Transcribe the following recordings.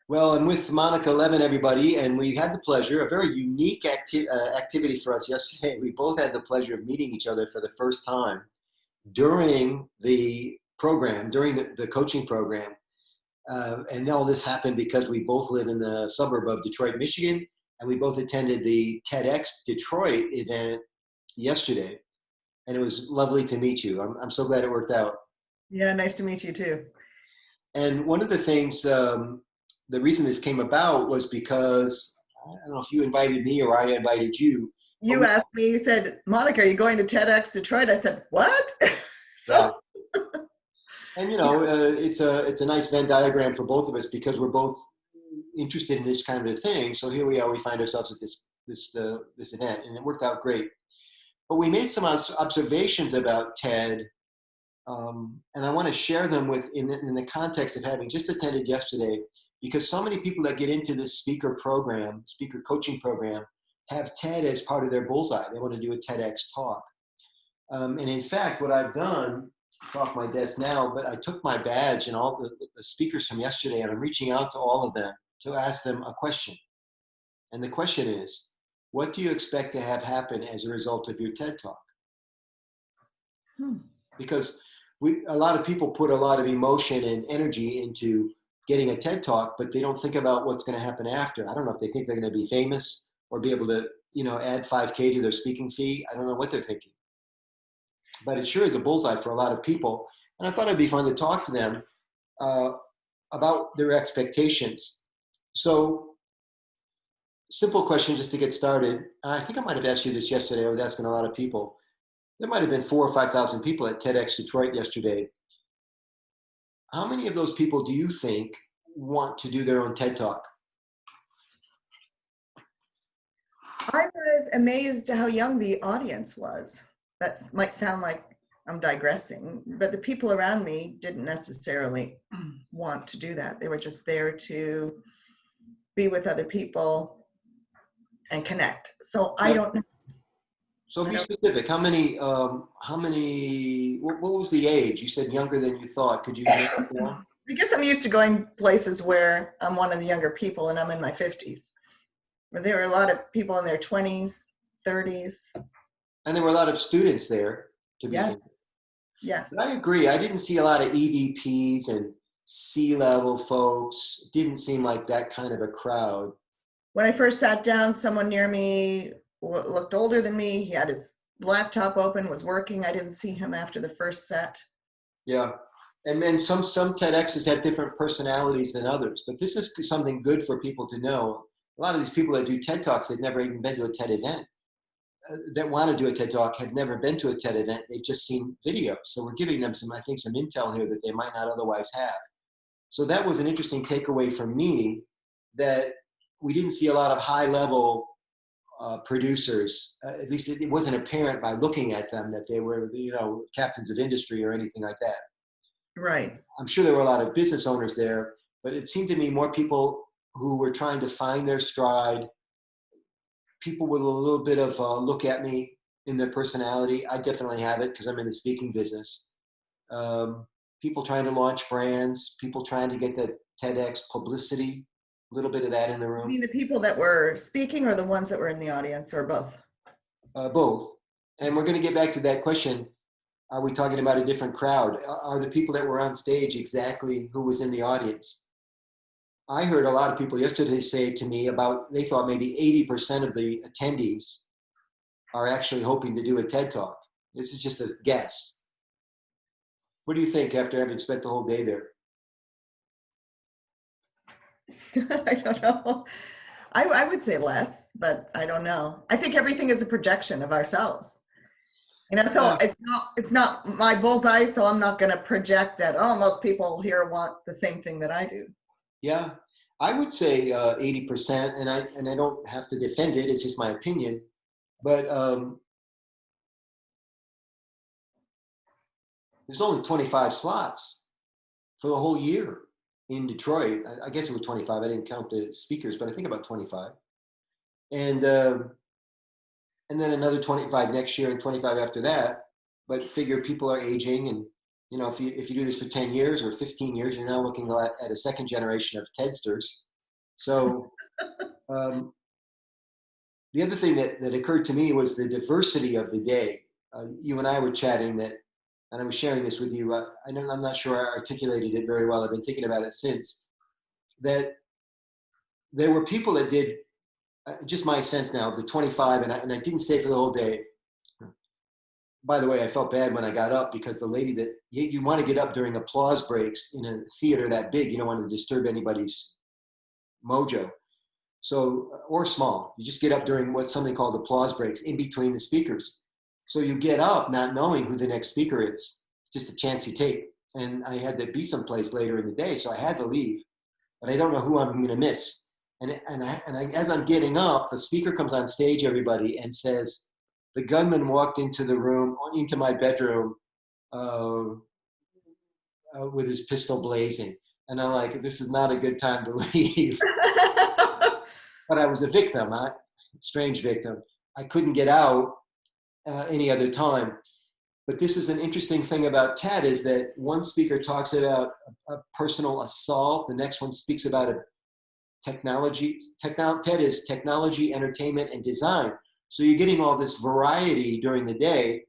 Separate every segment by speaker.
Speaker 1: Well, I'm with Monica Levin, everybody, and we had the pleasure, a very unique activity for us yesterday. We both had the pleasure of meeting each other for the first time during the program, during the coaching program. And all this happened because we both live in the suburb of Detroit, Michigan, and we both attended the TEDx Detroit event yesterday. And it was lovely to meet you. I'm so glad it worked out.
Speaker 2: Yeah, nice to meet you too.
Speaker 1: And one of the things, the reason this came about was because I don't know if you invited me or I invited you.
Speaker 2: You asked me, you said, Monica, are you going to TEDx Detroit? I said, what?
Speaker 1: Yeah.
Speaker 2: So,
Speaker 1: And it's a nice Venn diagram for both of us because we're both interested in this kind of thing. So here we are. We find ourselves at this event, and it worked out great. But we made some observations about TED, and I want to share them in the context of having just attended yesterday, because so many people that get into this speaker coaching program, have TED as part of their bullseye. They want to do a TEDx talk. And in fact, what I've done, it's off my desk now, but I took my badge and all the speakers from yesterday, and I'm reaching out to all of them to ask them a question. And the question is, what do you expect to have happen as a result of your TED talk? Because a lot of people put a lot of emotion and energy into getting a TED talk, but they don't think about what's going to happen after. I don't know if they think they're going to be famous or be able to, add 5K to their speaking fee. I don't know what they're thinking. But it sure is a bullseye for a lot of people. And I thought it'd be fun to talk to them about their expectations. So, simple question just to get started. I think I might have asked you this yesterday. I was asking a lot of people. There might have been 4,000 or 5,000 people at TEDx Detroit yesterday. How many of those people do you think want to do their own TED Talk?
Speaker 2: I was amazed at how young the audience was. That might sound like I'm digressing, but the people around me didn't necessarily want to do that. They were just there to be with other people and connect. So I don't know.
Speaker 1: So be specific. How many, what was the age? You said younger than you thought. Could you make it more?
Speaker 2: I guess I'm used to going places where I'm one of the younger people and I'm in my 50s. Where there were a lot of people in their 20s, 30s.
Speaker 1: And there were a lot of students there, to be fair.
Speaker 2: Yes.
Speaker 1: But I agree. I didn't see a lot of EVPs and C-level folks. It didn't seem like that kind of a crowd.
Speaker 2: When I first sat down, someone near me looked older than me. He had his laptop open, was working. I didn't see him after the first set.
Speaker 1: Yeah. And then some TEDx's have different personalities than others. But this is something good for people to know. A lot of these people that do TED Talks, they've never even been to a TED event. That want to do a TED Talk have never been to a TED event. They've just seen videos. So we're giving them some intel here that they might not otherwise have. So that was an interesting takeaway for me, that we didn't see a lot of high-level producers. At least it wasn't apparent by looking at them that they were, captains of industry or anything like that.
Speaker 2: Right.
Speaker 1: I'm sure there were a lot of business owners there, but it seemed to me more people who were trying to find their stride, people with a little bit of look at me in their personality. I definitely have it because I'm in the speaking business. People trying to launch brands, people trying to get the TEDx publicity, a little bit of that in the room.
Speaker 2: You mean the people that were speaking or the ones that were in the audience, or both?
Speaker 1: Both. And we're going to get back to that question. Are we talking about a different crowd? Are the people that were on stage exactly who was in the audience? I heard a lot of people yesterday say to me they thought maybe 80% of the attendees are actually hoping to do a TED Talk. This is just a guess. What do you think after having spent the whole day there?
Speaker 2: I don't know. I would say less, but I don't know. I think everything is a projection of ourselves. So it's not my bullseye, so I'm not going to project that, most people here want the same thing that I do.
Speaker 1: Yeah, I would say 80%, and I don't have to defend it. It's just my opinion. But there's only 25 slots for the whole year in Detroit. I guess it was 25. I didn't count the speakers, but I think about 25. And then another 25 next year and 25 after that. But figure people are aging, and if you do this for 10 years or 15 years, you're now looking at a second generation of TEDsters. So um, the other thing that occurred to me was the diversity of the day. You and I were chatting that, and I was sharing this with you. I'm not sure I articulated it very well. I've been thinking about it since. That there were people that did, just my sense now, of the 25, and I didn't stay for the whole day. By the way, I felt bad when I got up because the lady that, you want to get up during applause breaks in a theater that big. You don't want to disturb anybody's mojo. So, or small, you just get up during what's something called applause breaks in between the speakers. So you get up not knowing who the next speaker is, just a chance you take. And I had to be someplace later in the day, so I had to leave, but I don't know who I'm going to miss. As I'm getting up, the speaker comes on stage, everybody, and says, the gunman walked into the room, into my bedroom, with his pistol blazing. And I'm like, this is not a good time to leave. But I was a victim, strange victim. I couldn't get out any other time. But this is an interesting thing about TED, is that one speaker talks about a personal assault. The next one speaks about a technology. TED is technology, entertainment, and design. So you're getting all this variety during the day,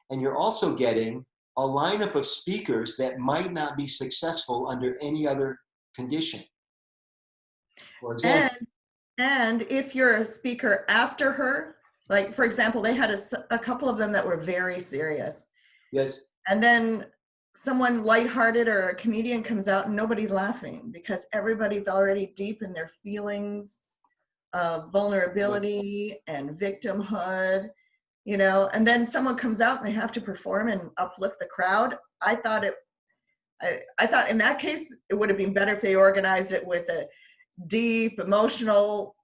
Speaker 1: and you're also getting a lineup of speakers that might not be successful under any other condition. For example,
Speaker 2: And if you're a speaker after her, like for example, they had a couple of them that were very serious.
Speaker 1: yes,
Speaker 2: And then someone lighthearted or a comedian comes out and nobody's laughing because everybody's already deep in their feelings of vulnerability and victimhood, you know, and then someone comes out and they have to perform and uplift the crowd. I thought in that case, it would have been better if they organized it with a deep emotional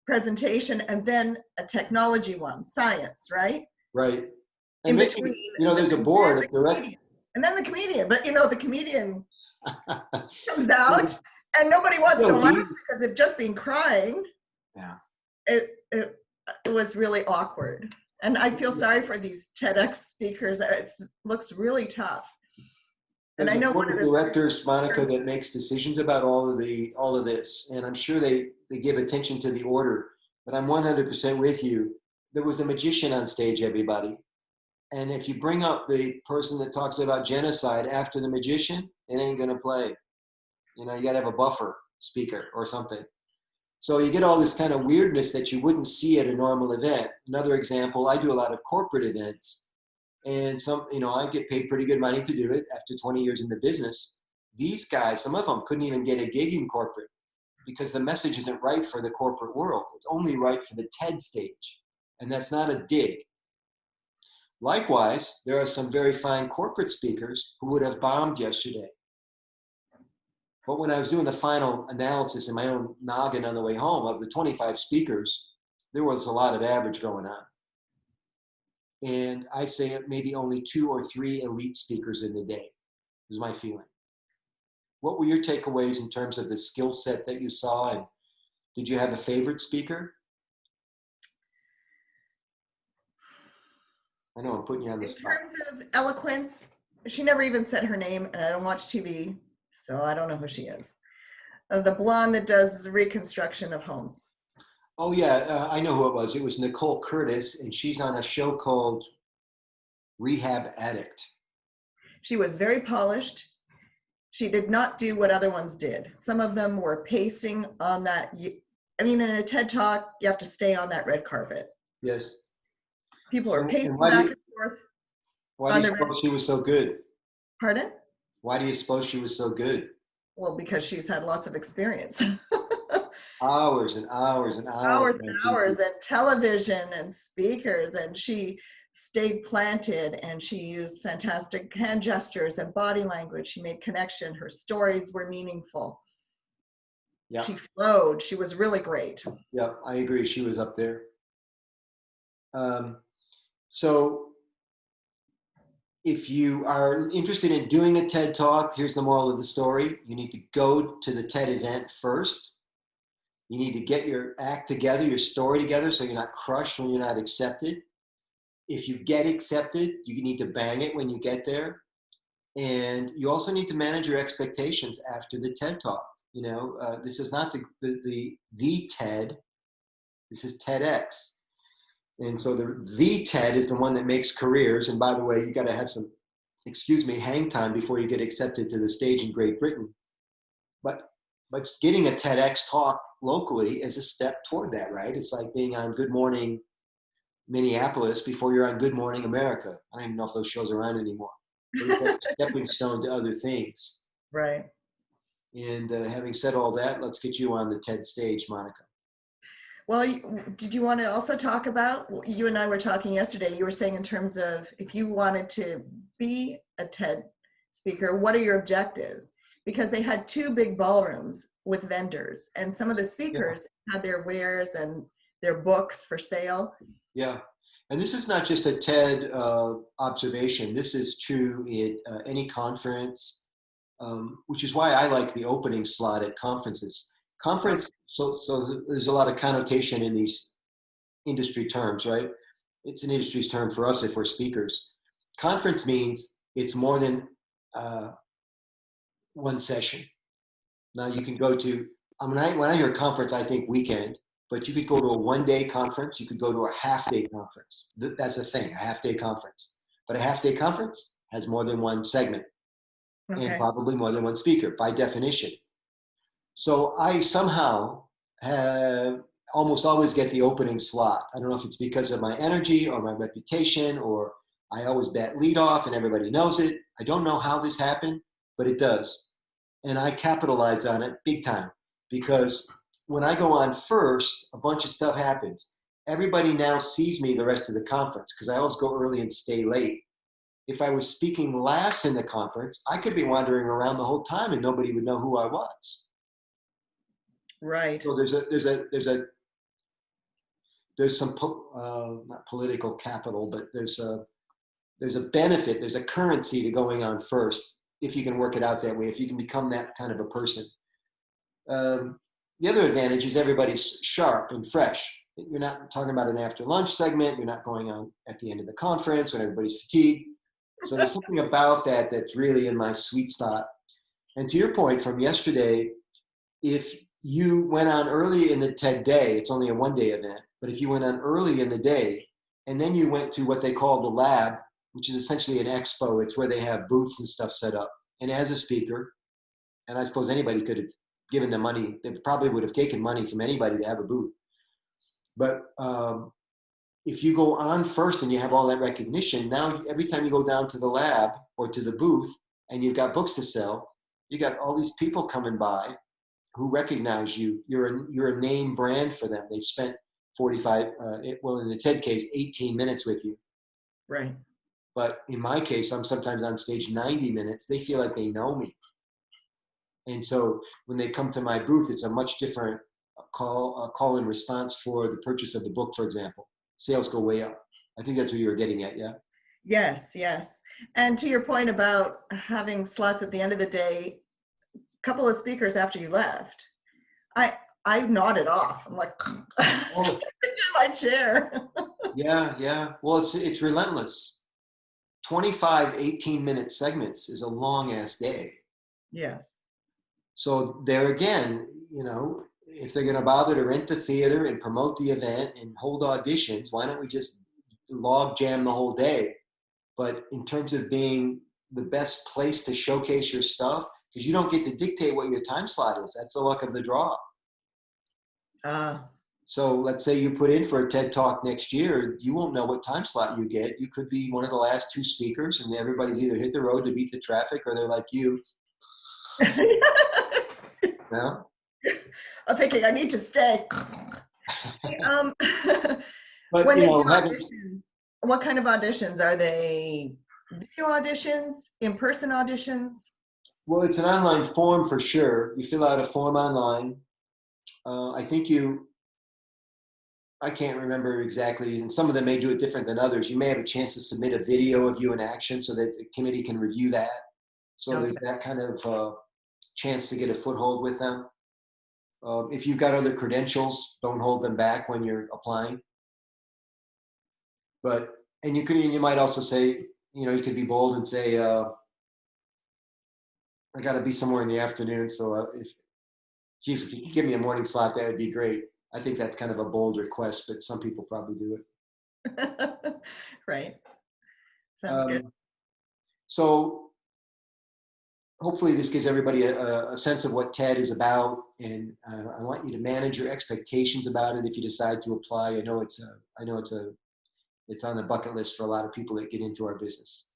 Speaker 2: presentation and then a technology one, science, right?
Speaker 1: right. And
Speaker 2: In
Speaker 1: maybe,
Speaker 2: between.
Speaker 1: there's a board of directors.
Speaker 2: And then the comedian, but the comedian comes out and nobody wants to laugh because they've just been crying.
Speaker 1: Yeah.
Speaker 2: It was really awkward. And I feel sorry for these TEDx speakers. It looks really tough.
Speaker 1: There's
Speaker 2: And I know
Speaker 1: a board of directors, Monica, that makes decisions about all of this, and I'm sure they give attention to the order. But I'm 100% with you. There was a magician on stage, everybody, and if you bring up the person that talks about genocide after the magician, it ain't gonna play. You got to have a buffer speaker or something. So you get all this kind of weirdness that you wouldn't see at a normal event. Another example, I do a lot of corporate events. And I get paid pretty good money to do it after 20 years in the business. These guys, some of them couldn't even get a gig in corporate because the message isn't right for the corporate world. It's only right for the TED stage. And that's not a dig. Likewise, there are some very fine corporate speakers who would have bombed yesterday. But when I was doing the final analysis in my own noggin on the way home of the 25 speakers, there was a lot of average going on. And I say maybe only 2 or 3 elite speakers in the day, is my feeling. What were your takeaways in terms of the skill set that you saw? And did you have a favorite speaker? I know I'm putting you on the spot.
Speaker 2: In terms of eloquence, she never even said her name, and I don't watch TV, so I don't know who she is. The blonde that does reconstruction of homes.
Speaker 1: Oh, yeah, I know who it was. It was Nicole Curtis, and she's on a show called Rehab Addict.
Speaker 2: She was very polished. She did not do what other ones did. Some of them were pacing on that. In a TED Talk, you have to stay on that red carpet.
Speaker 1: Yes.
Speaker 2: People are pacing back and forth.
Speaker 1: Why do you suppose she was so good?
Speaker 2: Pardon?
Speaker 1: Why do you suppose she was so good?
Speaker 2: Well, because she's had lots of experience.
Speaker 1: Hours and hours and hours.
Speaker 2: Hours and hours, and television and speakers, and she stayed planted, and she used fantastic hand gestures and body language. She made connection. Her stories were meaningful. Yeah. She flowed. She was really great.
Speaker 1: Yeah, I agree. She was up there. So if you are interested in doing a TED Talk, here's the moral of the story. You need to go to the TED event first. You need to get your act together, your story together, so you're not crushed when you're not accepted. If you get accepted, you need to bang it when you get there. And you also need to manage your expectations after the TED Talk. This is not the TED. This is TEDx. And so the TED is the one that makes careers. And by the way, you got to have some, hang time before you get accepted to the stage in Great Britain. But getting a TEDx talk locally is a step toward that, right? It's like being on Good Morning Minneapolis before you're on Good Morning America. I don't even know if those shows are on anymore. But it's like a stepping stone to other things.
Speaker 2: Right.
Speaker 1: And having said all that, let's get you on the TED stage, Monica.
Speaker 2: Well, did you want to also talk about, you and I were talking yesterday, you were saying in terms of if you wanted to be a TED speaker, what are your objectives? Because they had 2 big ballrooms with vendors, and some of the speakers had their wares and their books for sale.
Speaker 1: Yeah. And this is not just a TED observation. This is true at any conference, which is why I like the opening slot at conferences. So there's a lot of connotation in these industry terms, right? It's an industry term for us if we're speakers. Conference means it's more than one session. Now you can go to, when I hear conference, I think weekend, but you could go to a 1-day conference. You could go to a half-day conference. That's a thing, a half-day conference. But a half-day conference has more than one segment and probably more than one speaker by definition. So I somehow almost always get the opening slot. I don't know if it's because of my energy or my reputation, or I always bat lead off and everybody knows it. I don't know how this happened, but it does. And I capitalize on it big time, because when I go on first, a bunch of stuff happens. Everybody now sees me the rest of the conference because I always go early and stay late. If I was speaking last in the conference, I could be wandering around the whole time and nobody would know who I was.
Speaker 2: Right.
Speaker 1: So there's some not political capital, but there's a benefit, there's a currency to going on first, if you can work it out that way, if you can become that kind of a person. The other advantage is everybody's sharp and fresh. You're not talking about an after lunch segment. You're not going on at the end of the conference when everybody's fatigued. So there's something about that that's really in my sweet spot. And to your point from yesterday, if you went on early in the TED day, it's only a 1-day event, but if you went on early in the day and then you went to what they call the lab, which is essentially an expo, it's where they have booths and stuff set up. And as a speaker, and I suppose anybody could have given them money, they probably would have taken money from anybody to have a booth. But if you go on first and you have all that recognition, now every time you go down to the lab or to the booth and you've got books to sell, you got all these people coming by who recognize you. You're a name brand for them. They've spent 45, well, in the TED case, 18 minutes with you.
Speaker 2: Right.
Speaker 1: But in my case, I'm sometimes on stage 90 minutes. They feel like they know me. And so when they come to my booth, it's a much different call and response for the purchase of the book, for example. Sales go way up. I think that's what you were getting at, yeah?
Speaker 2: Yes, yes. And to your point about having slots at the end of the day, a couple of speakers after you left, I nodded off. I'm like, in my chair.
Speaker 1: Yeah. Well, it's relentless. 25 18-minute segments is a long ass day.
Speaker 2: Yes.
Speaker 1: So there again, if they're going to bother to rent the theater and promote the event and hold auditions, why don't we just log jam the whole day? But in terms of being the best place to showcase your stuff, because you don't get to dictate what your time slot is. That's the luck of the draw. So let's say you put in for a TED Talk next year, you won't know what time slot you get. You could be one of the last 2 speakers and everybody's either hit the road to beat the traffic or they're like you. No?
Speaker 2: I'm thinking I need to stay.
Speaker 1: But
Speaker 2: when they do auditions, what kind of auditions? Are they video auditions, in-person auditions?
Speaker 1: Well, it's an online form for sure. You fill out a form online. I can't remember exactly, and some of them may do it different than others. You may have a chance to submit a video of you in action so that the committee can review that. So there's that kind of chance to get a foothold with them. If you've got other credentials, don't hold them back when you're applying. And you might also say, you could be bold and say, I got to be somewhere in the afternoon. So geez, if you could give me a morning slot, that would be great. I think that's kind of a bold request, but some people probably do it.
Speaker 2: Right. Sounds good.
Speaker 1: Um, so hopefully this gives everybody a sense of what TED is about, and I want you to manage your expectations about it if you decide to apply. I know it's on the bucket list for a lot of people that get into our business.